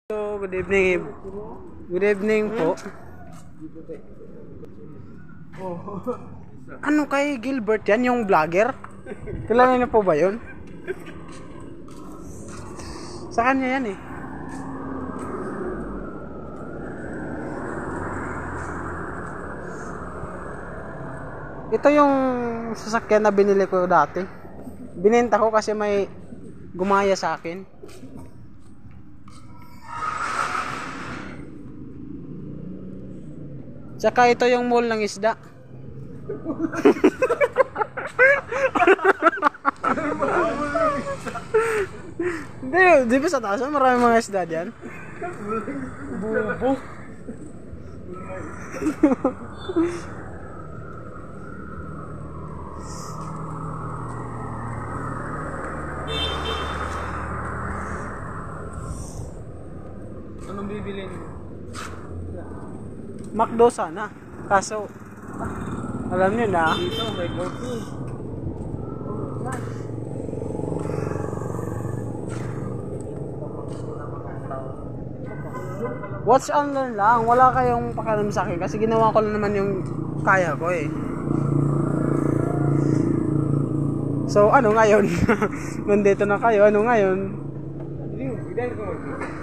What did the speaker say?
So, good evening. Good evening po. Ano kay Gilbert yan, yung vlogger? Kilala niyo po ba yun? Sa kanya yan eh. Ito yung sasakyan na binili ko dati. Binenta ko kasi may gumaya sa akin. Tsaka ito yung mall ng isda. Di ba sa taas? Maraming mga isda dyan. Bubo. Anong bibilin mo? McDo sana. Kaso, alam niyo na. Dito, may coffee. Watch and learn lang. Wala kayong pakialam sa akin kasi ginawa ko lang naman yung kaya ko eh. So, ano ngayon? Nandito na kayo. Ano ngayon? Hindi ko mag